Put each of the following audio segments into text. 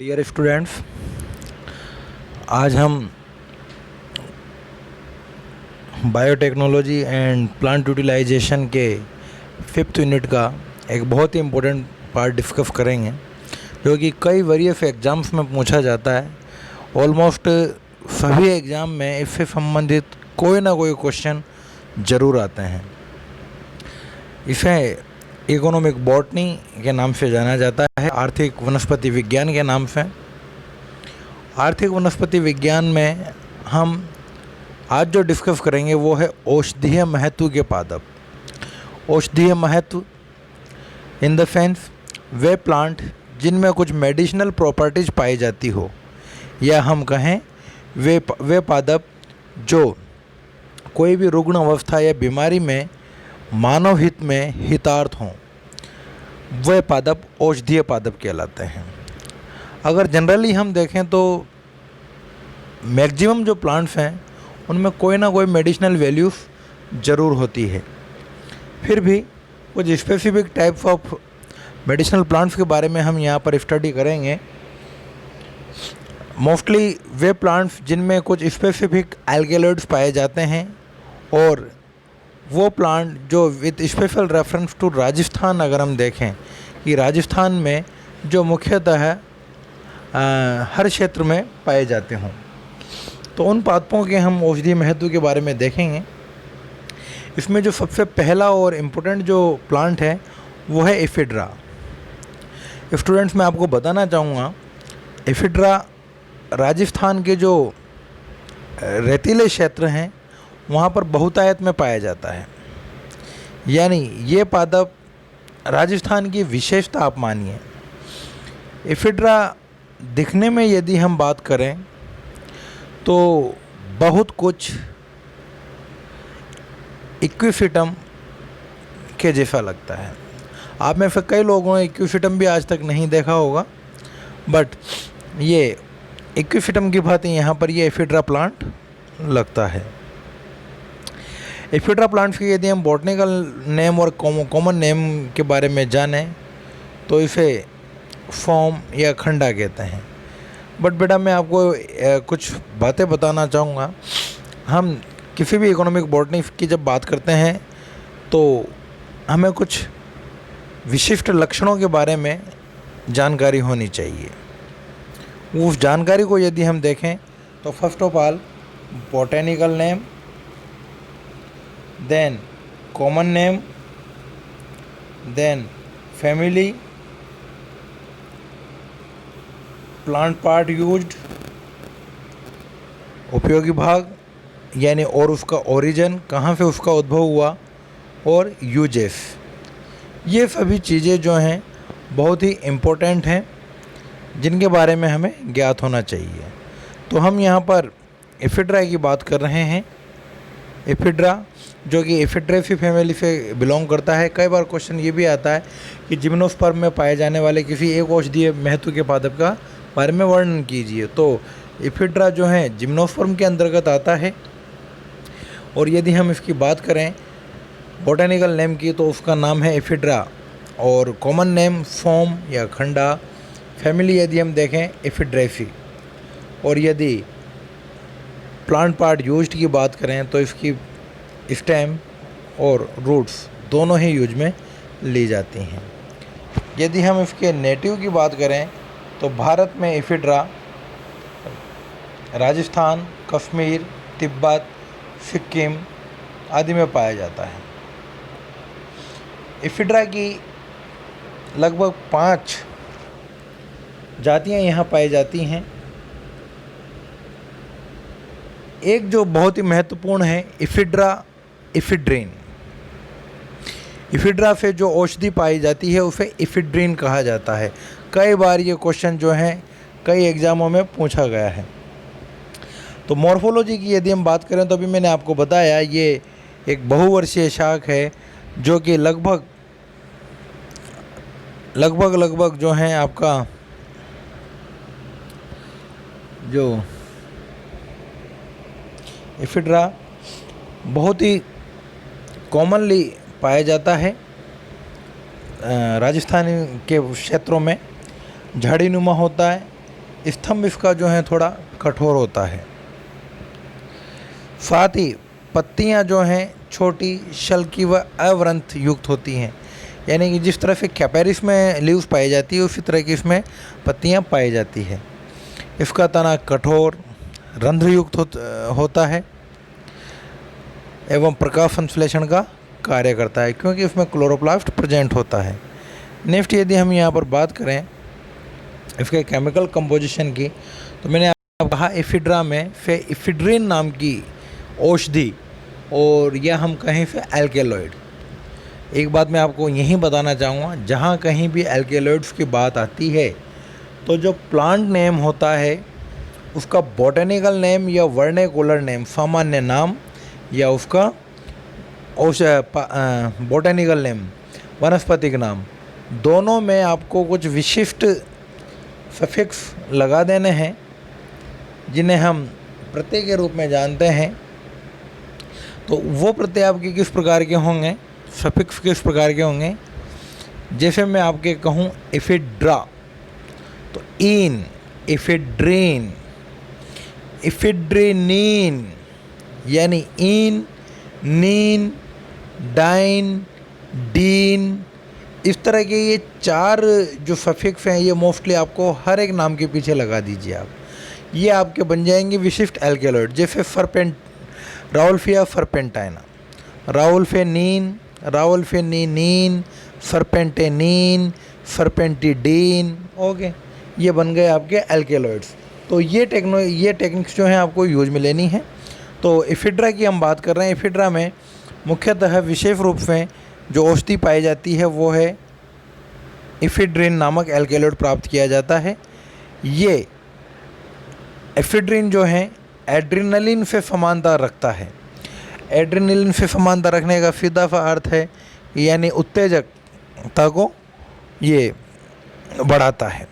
Dear students, आज हम biotechnology and plant utilisation के 5th यूनिट का एक बहुत ही इम्पोर्टेंट पार्ट डिस्कस करेंगे, जो कि कई वरीयस एग्ज़ाम्स में पूछा जाता है। ऑलमोस्ट सभी एग्ज़ाम में इससे संबंधित कोई ना कोई क्वेश्चन ज़रूर आते हैं। इसे इकोनॉमिक बॉटनी के नाम से जाना जाता है, आर्थिक वनस्पति विज्ञान के नाम से। आर्थिक वनस्पति विज्ञान में हम आज जो डिस्कस करेंगे वो है औषधीय महत्व के पादप। औषधीय महत्व इन द सेंस वे प्लांट जिनमें कुछ मेडिसिनल प्रॉपर्टीज पाई जाती हो, या हम कहें वे पादप जो कोई भी रुग्ण अवस्था या बीमारी में मानव हित में हितार्थ हों, वे पादप औषधीय पादप कहलाते हैं। अगर जनरली हम देखें तो मैक्सिमम जो प्लांट्स हैं उनमें कोई ना कोई मेडिसिनल वैल्यूज ज़रूर होती है। फिर भी कुछ specific types of medicinal plants के बारे में हम यहाँ पर स्टडी करेंगे। मोस्टली वे प्लांट्स जिनमें कुछ स्पेसिफिक एल्केलॉइड्स पाए जाते हैं, और वो प्लांट जो with special reference to Rajasthan, अगर हम देखें कि राजस्थान में जो मुख्यतः हर क्षेत्र में पाए जाते हों, तो उन पादपों के हम औषधीय महत्व के बारे में देखेंगे। इसमें जो सबसे पहला और इम्पोर्टेंट जो प्लांट है वो है एफिड्रा। स्टूडेंट्स, मैं आपको बताना चाहूँगा, एफिड्रा राजस्थान के जो रेतीले क्षेत्र हैं वहाँ पर बहुतायत में पाया जाता है। यानी ये पादप राजस्थान की विशेषता आप मानिए। एफिड्रा दिखने में यदि हम बात करें तो बहुत कुछ इक्विफिटम के जैसा लगता है। आप में से कई लोगों ने इक्विफिटम भी आज तक नहीं देखा होगा, बट ये इक्विफिटम की भांति यहाँ पर ये एफिड्रा प्लांट लगता है। एफिड्रा प्लांट्स की यदि हम बॉटनिकल नेम और कॉमन नेम के बारे में जानें तो इसे फॉर्म या खंडा कहते हैं। बट बेटा, मैं आपको कुछ बातें बताना चाहूँगा। हम किसी भी इकोनॉमिक बॉटनी की जब बात करते हैं तो हमें कुछ विशिष्ट लक्षणों के बारे में जानकारी होनी चाहिए। उस जानकारी को यदि हम देखें तो first of all botanical name, then common name, then family, plant part used, उपयोगी भाग यानी और उसका ओरिजिन, कहाँ से उसका उद्भव हुआ, और यूजेस। ये सभी चीज़ें जो हैं बहुत ही इम्पोर्टेंट हैं, जिनके बारे में हमें ज्ञात होना चाहिए। तो हम यहाँ पर एफिड्रा की बात कर रहे हैं। एफिड्रा जो कि एफिड्रेसी फैमिली से बिलोंग करता है। कई बार क्वेश्चन ये भी आता है कि जिम्नोस्पर्म में पाए जाने वाले किसी एक औषधीय महत्व के पादप का बारे में वर्णन कीजिए। तो एफिड्रा जो है जिम्नोस्पर्म के अंतर्गत आता है। और यदि हम इसकी बात करें बॉटेनिकल नेम की तो उसका नाम है एफिड्रा, और कॉमन नेम फॉर्म या खंडा। फैमिली यदि हम देखें एफिड्रेसी, और यदि प्लांट पार्ट यूज्ड की बात करें तो इसकी स्टेम और रूट्स दोनों ही यूज में ली जाती हैं। यदि हम इसके नेटिव की बात करें तो भारत में एफिड्रा राजस्थान, कश्मीर, तिब्बत, सिक्किम आदि में पाया जाता है। एफिड्रा की लगभग 5 जातियां यहाँ पाई जाती हैं। एक जो बहुत ही महत्वपूर्ण है एफिड्रा एफिड्रीन। एफिड्रा से जो औषधि पाई जाती है उसे एफिड्रीन कहा जाता है। कई बार ये क्वेश्चन जो है कई एग्ज़ामों में पूछा गया है। तो मॉर्फोलॉजी की यदि हम बात करें तो अभी मैंने आपको बताया ये एक बहुवर्षीय शाख है, जो कि लगभग जो है आपका जो एफिड्रा बहुत ही कॉमनली पाया जाता है राजस्थान के क्षेत्रों में। झाड़ीनुमा होता है, स्तंभ इसका जो है थोड़ा कठोर होता है। साथ ही पत्तियां जो हैं छोटी, शल्की व अवरंथ युक्त होती हैं, यानी कि जिस तरह से कैपेरिस में लीव्स पाई जाती है उसी तरह की इसमें पत्तियां पाई जाती है। इसका तना कठोर, रंध्रयुक्त होता है एवं प्रकाश संश्लेषण का कार्य करता है, क्योंकि इसमें क्लोरोप्लास्ट प्रेजेंट होता है। नेक्स्ट यदि हम यहाँ पर बात करें इसके केमिकल कंपोजिशन की, तो मैंने आपको कहा एफिड्रा में इफिड्रिन नाम की औषधि, और यह हम कहें से एल्केलॉइड। एक बात मैं आपको यहीं बताना चाहूँगा, जहाँ कहीं भी एल्केलॉइड्स की बात आती है तो जो प्लांट नेम होता है उसका बॉटेनिकल नेम या वर्नेकुलर नेम, सामान्य नाम, या उसका बॉटेनिकल नेम, वनस्पतिक नाम, दोनों में आपको कुछ विशिष्ट सफिक्स लगा देने हैं जिन्हें हम प्रत्यय के रूप में जानते हैं। तो वो प्रत्यय आपके किस प्रकार के होंगे, सफिक्स किस प्रकार के होंगे। जैसे मैं आपके कहूँ एफिड्रा, तो इन, एफिड्रीन, इफिड्रीनीन, यानी इन, नीन, डाइन, डीन, इस तरह के ये 4 जो सफिक्स हैं ये मोस्टली आपको हर एक नाम के पीछे लगा दीजिए आप, ये आपके बन जाएंगे विशिष्ट एल्केलॉइड। जैसे राउल्फिया फर्पेंटाइना, राउल्फेनीन, राउल्फेनिनीन, फर्पेंटेनीन, फर्पेंटिडीन, ओके, ये बन गए आपके एल्केलॉइड्स। तो ये टेक्निक्स जो हैं आपको यूज में लेनी है। तो एफिड्रा की हम बात कर रहे हैं। एफिड्रा में मुख्यतः विशेष रूप से जो औषधि पाई जाती है वो है इफिड्रिन नामक एल्केलॉइड प्राप्त किया जाता है। ये एफिड्रिन जो है एड्रेनलिन से समानता रखता है। एड्रेनलिन से समानता रखने का सीधा सा अर्थ है यानी उत्तेजकता को ये बढ़ाता है।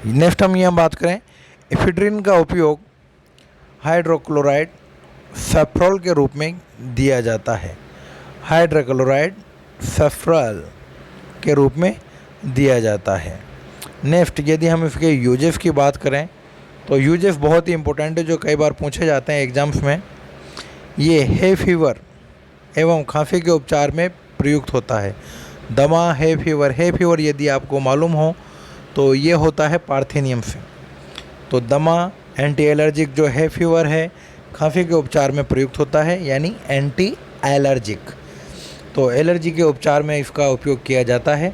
नेक्स्ट हम यहाँ बात करें, एफिड्रिन का उपयोग हाइड्रोक्लोराइड सैफ्रॉल के रूप में दिया जाता है। हाइड्रोक्लोराइड सैफ्रॉल के रूप में दिया जाता है। नेक्स्ट यदि हम इसके यूजेस की बात करें तो यूजेस बहुत ही इंपॉर्टेंट है जो कई बार पूछे जाते हैं एग्जाम्स में। ये है फीवर एवं खांसी के उपचार में प्रयुक्त होता है। दमा, है फीवर यदि आपको मालूम हो तो ये होता है पार्थेनियम से। तो दमा एंटी एलर्जिक जो है फीवर है खांसी के उपचार में प्रयुक्त होता है, यानी एंटी एलर्जिक। तो एलर्जी के उपचार में इसका उपयोग किया जाता है।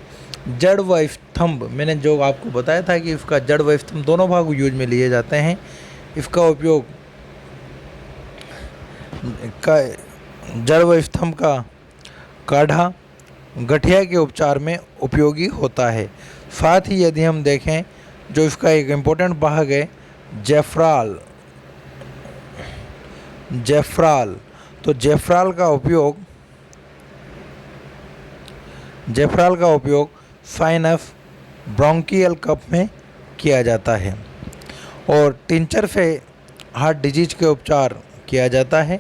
जड़ व स्तंभ, मैंने जो आपको बताया था कि इसका जड़ व स्तंभ दोनों भाग यूज में लिए जाते हैं। इसका उपयोग जड़ व स्तंभ का काढ़ा गठिया के उपचार में उपयोगी होता है। साथ ही यदि हम देखें जो इसका एक इम्पोर्टेंट भाग है जैफराल, तो जैफराल का उपयोग साइनस ब्रोंकियल कफ में किया जाता है और टिंचर से हार्ट डिजीज के उपचार किया जाता है।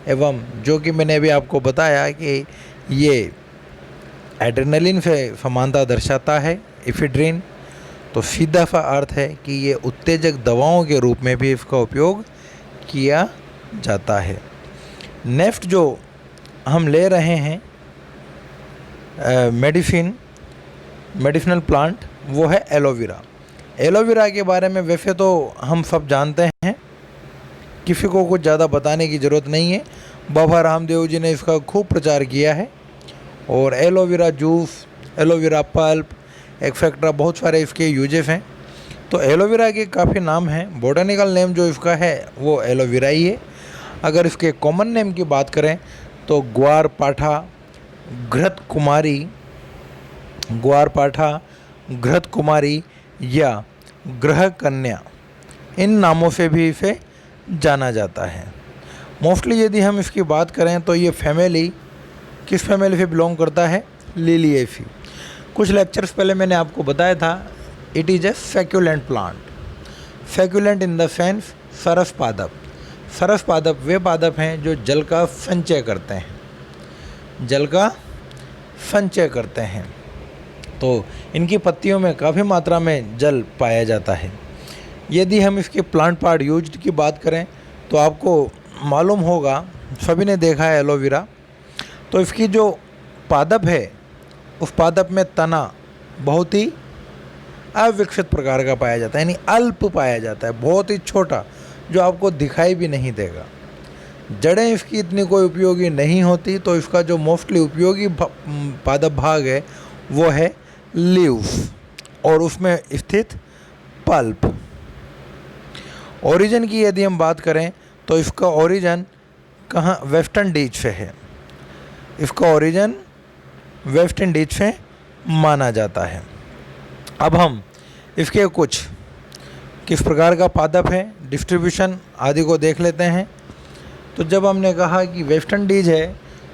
एवं जो कि मैंने अभी आपको बताया कि ये एड्रेनलिन से समानता दर्शाता है इफिड्रिन, तो सीधा सा अर्थ है कि ये उत्तेजक दवाओं के रूप में भी इसका उपयोग किया जाता है। नेक्स्ट जो हम ले रहे हैं मेडिसिनल प्लांट वो है एलोवेरा। एलोवेरा के बारे में वैसे तो हम सब जानते हैं, किसी को कुछ ज़्यादा बताने की ज़रूरत नहीं है। बाबा रामदेव जी ने इसका खूब प्रचार किया है और aloe vera juice, aloe vera pulp etcetera बहुत सारे इसके यूजेस हैं। तो एलोवेरा के काफ़ी नाम हैं। बॉटनिकल नेम जो इसका है वो एलोवेरा ही है। अगर इसके कॉमन नेम की बात करें तो ग्वारपाठा, घृत कुमारी या ग्रह कन्या, इन नामों से भी इसे जाना जाता है। मोस्टली यदि हम इसकी बात करें तो ये फैमिली किस फैमिली से बिलोंग करता है, लिलिएसी। कुछ लेक्चर्स पहले मैंने आपको बताया था it is a succulent plant. Succulent in the sense सरस पादप। सरस पादप वे पादप हैं जो जल का संचय करते हैं, तो इनकी पत्तियों में काफ़ी मात्रा में जल पाया जाता है। यदि हम इसके प्लांट पार्ट यूज्ड की बात करें तो आपको मालूम होगा, सभी ने देखा है एलोवेरा, तो इसकी जो पादप है उस पादप में तना बहुत ही अविकसित प्रकार का पाया जाता है, यानी अल्प पाया जाता है, बहुत ही छोटा, जो आपको दिखाई भी नहीं देगा। जड़ें इसकी इतनी कोई उपयोगी नहीं होती, तो इसका जो मोस्टली उपयोगी पादप भाग है वो है लीव्स और उसमें स्थित पल्प। ओरिजिन की यदि हम बात करें तो इसका ओरिजिन कहाँ, वेस्ट इंडीज से है। इसका ओरिजिन वेस्ट इंडीज से माना जाता है। अब हम इसके कुछ किस प्रकार का पादप है, डिस्ट्रीब्यूशन आदि को देख लेते हैं। तो जब हमने कहा कि वेस्ट इंडीज है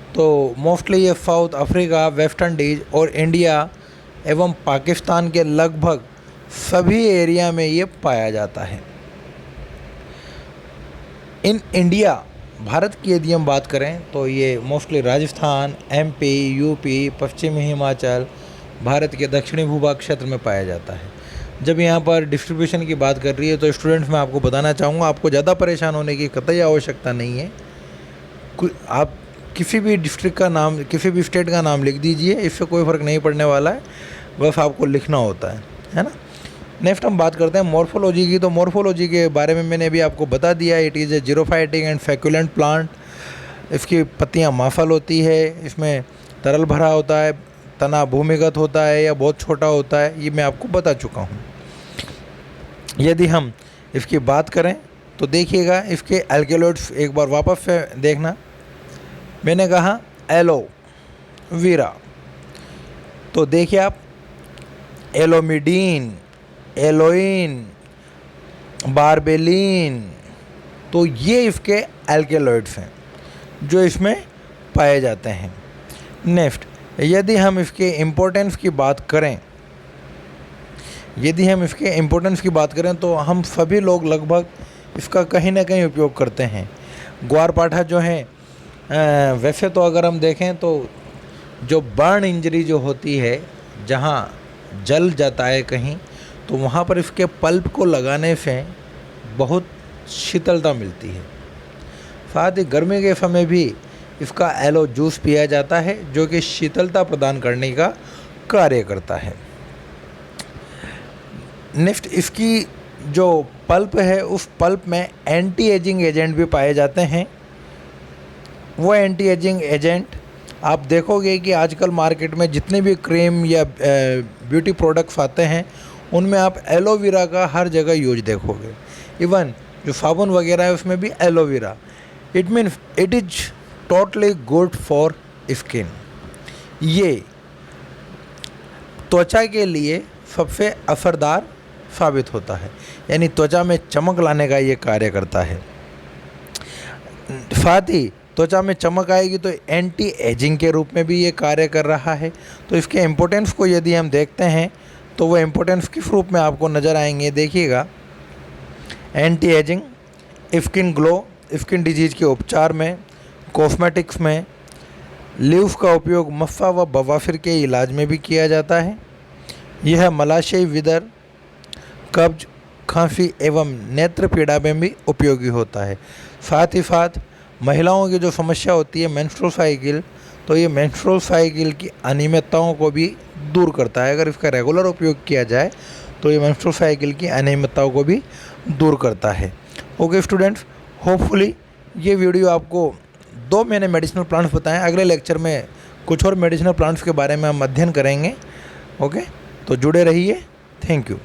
तो मोस्टली ये साउथ अफ्रीका, वेस्ट इंडीज और इंडिया एवं पाकिस्तान के लगभग सभी एरिया में ये पाया जाता है। इन इंडिया, भारत की यदि हम बात करें तो ये मोस्टली राजस्थान, एमपी, यूपी, पश्चिमी हिमाचल, भारत के दक्षिणी भूभाग क्षेत्र में पाया जाता है। जब यहाँ पर डिस्ट्रीब्यूशन की बात कर रही है तो स्टूडेंट्स, मैं आपको बताना चाहूँगा, आपको ज़्यादा परेशान होने की कतई आवश्यकता नहीं है। आप किसी भी डिस्ट्रिक्ट का नाम, किसी भी स्टेट का नाम लिख दीजिए, इससे कोई फ़र्क नहीं पड़ने वाला है, बस आपको लिखना होता है ना। नेक्स्ट हम बात करते हैं मॉर्फोलॉजी की। तो मॉर्फोलॉजी के बारे में मैंने अभी आपको बता दिया, it is a xerophytic and succulent plant. इसकी पत्तियाँ माफल होती है, इसमें तरल भरा होता है, तना भूमिगत होता है या बहुत छोटा होता है, ये मैं आपको बता चुका हूँ। यदि हम इसकी बात करें तो देखिएगा इसके एल्केलॉइड्स एक बार वापस से देखना। मैंने कहा एलोवेरा, तो देखिए आप, एलोमिडीन, एलोइन, बारबेलिन, तो ये इसके एल्केलॉइड्स हैं जो इसमें पाए जाते हैं। नेक्स्ट, यदि हम इसके इम्पोर्टेंस की बात करें, तो हम सभी लोग लगभग इसका कहीं ना कहीं उपयोग करते हैं। ग्वारपाठा जो है, वैसे तो अगर हम देखें तो जो बर्न इंजरी जो होती है, जहाँ जल जाता है कहीं, तो वहाँ पर इसके पल्प को लगाने से बहुत शीतलता मिलती है। साथ ही गर्मी के समय भी इसका एलो जूस पिया जाता है जो कि शीतलता प्रदान करने का कार्य करता है। नेक्स्ट, इसकी जो पल्प है उस पल्प में एंटी एजिंग एजेंट भी पाए जाते हैं। वो एंटी एजिंग एजेंट आप देखोगे कि आजकल मार्केट में जितने भी क्रीम या ब्यूटी प्रोडक्ट्स आते हैं उनमें आप एलोवेरा का हर जगह यूज देखोगे। इवन जो साबुन वगैरह है उसमें भी aloe vera. It means it is totally good for skin. ये त्वचा के लिए सबसे असरदार साबित होता है, यानी त्वचा में चमक लाने का ये कार्य करता है। साथ ही त्वचा में चमक आएगी तो एंटी एजिंग के रूप में भी ये कार्य कर रहा है। तो इसके इम्पोर्टेंस को यदि हम देखते हैं तो वो इम्पोर्टेंस किस रूप में आपको नज़र आएंगे, देखिएगा। Anti ageing, skin glow, skin disease के उपचार में, कॉस्मेटिक्स में, लीव्स का उपयोग मस्सा व बवासीर के इलाज में भी किया जाता है। यह मलाशय विदर, कब्ज, खांसी एवं नेत्र पीड़ा में भी उपयोगी होता है। साथ ही साथ महिलाओं की जो समस्या होती है मेंस्ट्रुअल साइकिल, तो ये मेंस्ट्रुअल साइकिल की अनियमितताओं को भी दूर करता है। अगर इसका रेगुलर उपयोग किया जाए तो ये मेंस्ट्रुअल साइकिल की अनियमितताओं को भी दूर करता है। ओके स्टूडेंट्स, होपफुली ये वीडियो आपको 2 मैंने मेडिसिनल प्लांट्स बताएं। अगले लेक्चर में कुछ और मेडिसिनल प्लांट्स के बारे में हम अध्ययन करेंगे। ओके, तो जुड़े रहिए। Thank you.